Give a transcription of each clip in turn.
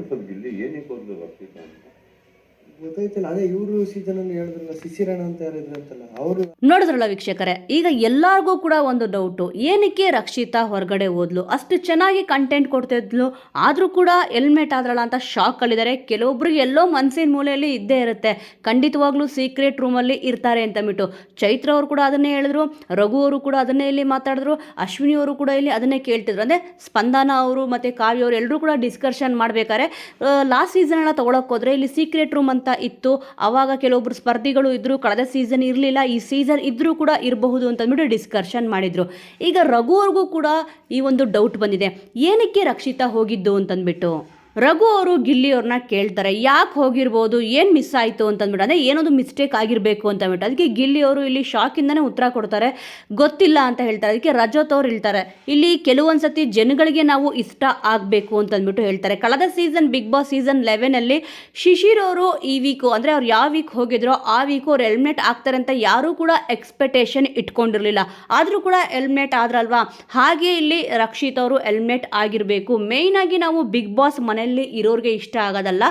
ಸ್ವಲ್ಪ ಗಿಲ್ಲಿ ಏನಕ್ಕೆ ಹೋದ್ರು ರಕ್ಷಿತಾ ಅಂತ ಗೊತ್ತಾಯ್ತಲ್ಲ, ಅದೇ ಇವರು ಸೀಸನ್ ಅಲ್ಲಿ ಹೇಳಿದ್ರಲ್ಲ ಶಿಶಿರಣ್ಣ ಅಂತ ಯಾರಿದ್ರು ಅಂತಲ್ಲ ಅವರು. ನೋಡಿದ್ರಲ್ಲ ವೀಕ್ಷಕರೇ, ಈಗ ಎಲ್ಲರಿಗೂ ಕೂಡ ಒಂದು ಡೌಟು, ಏನಕ್ಕೆ ರಕ್ಷಿತಾ ಹೊರಗಡೆ ಹೋದ್ಲು, ಅಷ್ಟು ಚೆನ್ನಾಗಿ ಕಂಟೆಂಟ್ ಕೊಡ್ತಿದ್ಲು ಆದರೂ ಕೂಡ ಹೆಲ್ಮೆಟ್ ಆದ್ರಲ್ಲ ಅಂತ ಶಾಕ್ ಅಲ್ಲಿದ್ದಾರೆ. ಕೆಲವೊಬ್ರಿಗೆ ಎಲ್ಲೋ ಮನಸ್ಸಿನ ಮೂಲೆಯಲ್ಲಿ ಇದ್ದೇ ಇರುತ್ತೆ, ಖಂಡಿತವಾಗ್ಲೂ ಸೀಕ್ರೆಟ್ ರೂಮಲ್ಲಿ ಇರ್ತಾರೆ ಅಂತಂದ್ಬಿಟ್ಟು. ಚೈತ್ರ ಅವರು ಕೂಡ ಅದನ್ನೇ ಹೇಳಿದ್ರು, ರಘು ಅವರು ಕೂಡ ಅದನ್ನೇ ಇಲ್ಲಿ ಮಾತಾಡಿದ್ರು, ಅಶ್ವಿನಿ ಅವರು ಕೂಡ ಇಲ್ಲಿ ಅದನ್ನೇ ಕೇಳ್ತಿದ್ರು. ಅಂದರೆ ಸ್ಪಂದನ ಅವರು ಮತ್ತು ಕಾವ್ಯ ಅವರು ಎಲ್ಲರೂ ಕೂಡ ಡಿಸ್ಕಷನ್ ಮಾಡಬೇಕಾದ್ರೆ ಲಾಸ್ಟ್ ಸೀಸನ್ ಎಲ್ಲ ತೊಗೊಳಕ್ಕೆ ಹೋದರೆ ಇಲ್ಲಿ ಸೀಕ್ರೆಟ್ ರೂಮ್ ಅಂತ ಇತ್ತು. ಆವಾಗ ಕೆಲವೊಬ್ರು ಸ್ಪರ್ಧಿಗಳು ಇದ್ರು, ಕಳೆದ ಸೀಸನ್ ಇರಲಿಲ್ಲ, ಈ ಸೀಸನ್ ಇದ್ರೂ ಕೂಡ ಇರಬಹುದು ಅಂತಂದ್ಬಿಟ್ಟು ಡಿಸ್ಕಷನ್ ಮಾಡಿದ್ರು. ಈಗ ರಘು ಅವ್ರಿಗೂ ಕೂಡ ಈ ಒಂದು ಡೌಟ್ ಬಂದಿದೆ, ಏನಕ್ಕೆ ರಕ್ಷಿತಾ ಹೋಗಿದ್ದು ಅಂತಂದ್ಬಿಟ್ಟು. ರಘು ಅವರು ಗಿಲ್ಲಿ ಅವ್ರನ್ನ ಕೇಳ್ತಾರೆ, ಯಾಕೆ ಹೋಗಿರ್ಬೋದು, ಏನು ಮಿಸ್ ಆಯಿತು ಅಂತಂದ್ಬಿಟ್ಟು, ಅಂದರೆ ಏನೊಂದು ಮಿಸ್ಟೇಕ್ ಆಗಿರಬೇಕು ಅಂತಂದ್ಬಿಟ್ಟು. ಅದಕ್ಕೆ ಗಿಲ್ಲಿ ಅವರು ಇಲ್ಲಿ ಶಾಕಿಂದನೇ ಉತ್ತರ ಕೊಡ್ತಾರೆ, ಗೊತ್ತಿಲ್ಲ ಅಂತ ಹೇಳ್ತಾರೆ. ಅದಕ್ಕೆ ರಜತ್ ಅವ್ರು ಹೇಳ್ತಾರೆ, ಇಲ್ಲಿ ಕೆಲವೊಂದು ಸತಿ ಜನಗಳಿಗೆ ನಾವು ಇಷ್ಟ ಆಗಬೇಕು ಅಂತಂದ್ಬಿಟ್ಟು ಹೇಳ್ತಾರೆ. ಕಳೆದ season big boss season 11 Shishir ಅವರು ಈ ವೀಕು, ಅಂದರೆ ಅವ್ರು ಯಾವ ವೀಕ್ ಹೋಗಿದ್ರೋ ಆ ವೀಕು ಅವ್ರು ಹೆಲ್ಮೆಟ್ ಆಗ್ತಾರೆ ಅಂತ ಯಾರೂ ಕೂಡ ಎಕ್ಸ್ಪೆಕ್ಟೇಷನ್ ಇಟ್ಕೊಂಡಿರಲಿಲ್ಲ. ಆದರೂ ಕೂಡ ಹೆಲ್ಮೆಟ್ ಆದ್ರಲ್ವಾ, ಹಾಗೆ ಇಲ್ಲಿ ರಕ್ಷಿತ್ ಅವರು ಹೆಲ್ಮೆಟ್ ಆಗಿರಬೇಕು. ಮೇಯ್ನಾಗಿ ನಾವು ಬಿಗ್ ಬಾಸ್ ಮನೆಯಲ್ಲಿ ಇರೋರಿಗೆ ಇಷ್ಟ ಆಗೋದಲ್ಲ,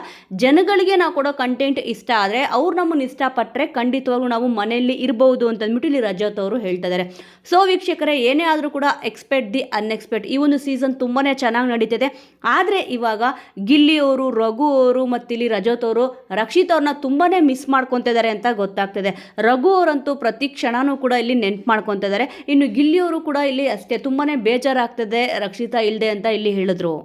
ಜನಗಳಿಗೆ ನಾವು ಕೊಡೋ ಕಂಟೆಂಟ್ ಇಷ್ಟ ಆದರೆ ಅವ್ರು ನಮ್ಮನ್ನು ಇಷ್ಟಪಟ್ಟರೆ ಖಂಡಿತವಾಗ್ಲೂ ನಾವು ಮನೆಯಲ್ಲಿ ಇರಬಹುದು ಅಂತಂದ್ಬಿಟ್ಟು ಇಲ್ಲಿ ರಜತ್ ಅವರು ಹೇಳ್ತಾ ಇದ್ದಾರೆ. ಸೊ ವೀಕ್ಷಕರೇ, ಏನೇ ಆದರೂ ಕೂಡ ಎಕ್ಸ್ಪೆಕ್ಟ್ ದಿ ಅನ್ಎಕ್ಸ್ಪೆಕ್ಟ್, ಈ ಒಂದು ಸೀಸನ್ ತುಂಬಾ ಚೆನ್ನಾಗಿ ನಡೀತಿದೆ. ಆದರೆ ಇವಾಗ ಗಿಲ್ಲಿ ಅವರು, ರಘು ಅವರು ಮತ್ತು ಇಲ್ಲಿ ರಜತ್ ಅವರು ರಕ್ಷಿತ್ ಅವ್ರನ್ನ ತುಂಬಾ ಮಿಸ್ ಮಾಡ್ಕೊತಿದ್ದಾರೆ ಅಂತ ಗೊತ್ತಾಗ್ತದೆ. ರಘು ಅವರಂತೂ ಪ್ರತಿ ಕ್ಷಣನೂ ಕೂಡ ಇಲ್ಲಿ ನೆನ್ಪು ಮಾಡ್ಕೊತಿದ್ದಾರೆ. ಇನ್ನು ಗಿಲ್ಲಿ ಅವರು ಕೂಡ ಇಲ್ಲಿ ಅಷ್ಟೇ ತುಂಬಾ ಬೇಜಾರಾಗ್ತದೆ ರಕ್ಷಿತಾ ಇಲ್ಲದೆ ಅಂತ ಇಲ್ಲಿ ಹೇಳಿದ್ರು.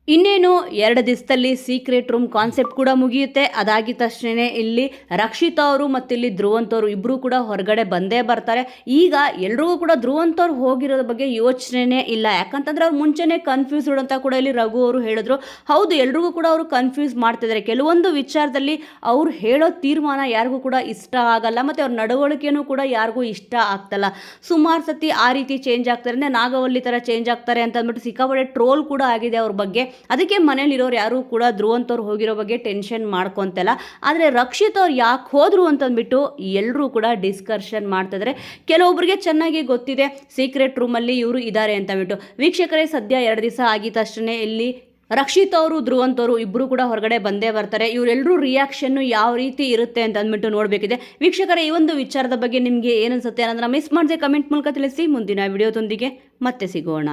ಇನ್ನೇನು 2 ದಿವಸದಲ್ಲಿ ಸೀಕ್ರೆಟ್ ರೂಮ್ ಕಾನ್ಸೆಪ್ಟ್ ಕೂಡ ಮುಗಿಯುತ್ತೆ. ಅದಾಗಿದ ತಕ್ಷಣ ಇಲ್ಲಿ ರಕ್ಷಿತಾ ಅವರು ಮತ್ತು ಇಲ್ಲಿ ಧ್ರುವಂತವರು ಇಬ್ಬರು ಕೂಡ ಹೊರಗಡೆ ಬಂದೇ ಬರ್ತಾರೆ. ಈಗ ಎಲ್ರಿಗೂ ಕೂಡ ಧ್ರುವಂತವ್ರು ಹೋಗಿರೋದ್ರ ಬಗ್ಗೆ ಯೋಚನೆ ಇಲ್ಲ, ಯಾಕಂತಂದ್ರೆ ಅವ್ರು ಮುಂಚೆನೇ ಕನ್ಫ್ಯೂಸ್ಡ್ ಅಂತ ಕೂಡ ಇಲ್ಲಿ ರಘು ಅವರು ಹೇಳಿದ್ರು. ಹೌದು, ಎಲ್ರಿಗೂ ಕೂಡ ಅವರು ಕನ್ಫ್ಯೂಸ್ ಮಾಡ್ತಿದ್ದಾರೆ. ಕೆಲವೊಂದು ವಿಚಾರದಲ್ಲಿ ಅವ್ರು ಹೇಳೋ ತೀರ್ಮಾನ ಯಾರಿಗೂ ಕೂಡ ಇಷ್ಟ ಆಗಲ್ಲ, ಮತ್ತು ಅವ್ರ ನಡವಳಿಕೆನೂ ಕೂಡ ಯಾರಿಗೂ ಇಷ್ಟ ಆಗ್ತಲ್ಲ. ಸುಮಾರು ಸತಿ ಆ ರೀತಿ ಚೇಂಜ್ ಆಗ್ತಾರೆ, ಅಂದರೆ ನಾಗವಲ್ಲಿ ಥರ ಚೇಂಜ್ ಆಗ್ತಾರೆ ಅಂತ ಅಂದ್ಬಿಟ್ಟು ಸಿಕ್ಕಾಪಟ್ಟೆ ಟ್ರೋಲ್ ಕೂಡ ಆಗಿದೆ ಅವ್ರ ಬಗ್ಗೆ. ಅದಕ್ಕೆ ಮನೇಲಿರೋರು ಯಾರು ಕೂಡ ಧ್ರುವಂತವ್ರು ಹೋಗಿರೋ ಬಗ್ಗೆ ಟೆನ್ಷನ್ ಮಾಡ್ಕೊತಲ್ಲ. ಆದರೆ ರಕ್ಷಿತ್ ಅವ್ರು ಯಾಕೆ ಹೋದ್ರು ಅಂತಂದ್ಬಿಟ್ಟು ಎಲ್ಲರೂ ಕೂಡ ಡಿಸ್ಕಷನ್ ಮಾಡ್ತಿದ್ದಾರೆ. ಕೆಲವೊಬ್ಬರಿಗೆ ಚೆನ್ನಾಗಿ ಗೊತ್ತಿದೆ ಸೀಕ್ರೆಟ್ ರೂಮಲ್ಲಿ ಇವರು ಇದ್ದಾರೆ ಅಂತಂದ್ಬಿಟ್ಟು. ವೀಕ್ಷಕರೇ, ಸದ್ಯ 2 ದಿವಸ ಆಗಿದ ತಕ್ಷಣ ಇಲ್ಲಿ ರಕ್ಷಿತ್ ಅವರು, ಧ್ರುವಂತವರು ಇಬ್ಬರು ಕೂಡ ಹೊರಗಡೆ ಬಂದೇ ಬರ್ತಾರೆ. ಇವರೆಲ್ಲರೂ ರಿಯಾಕ್ಷನ್ನು ಯಾವ ರೀತಿ ಇರುತ್ತೆ ಅಂತ ಅಂದ್ಬಿಟ್ಟು ನೋಡಬೇಕಿದೆ. ವೀಕ್ಷಕರೇ, ಈ ಒಂದು ವಿಚಾರದ ಬಗ್ಗೆ ನಿಮಗೆ ಏನನ್ಸುತ್ತೆ ಅನ್ನೋದನ್ನ ಮಿಸ್ ಮಾಡದೆ ಕಮೆಂಟ್ ಮೂಲಕ ತಿಳಿಸಿ. ಮುಂದಿನ ವಿಡಿಯೋದೊಂದಿಗೆ ಮತ್ತೆ ಸಿಗೋಣ.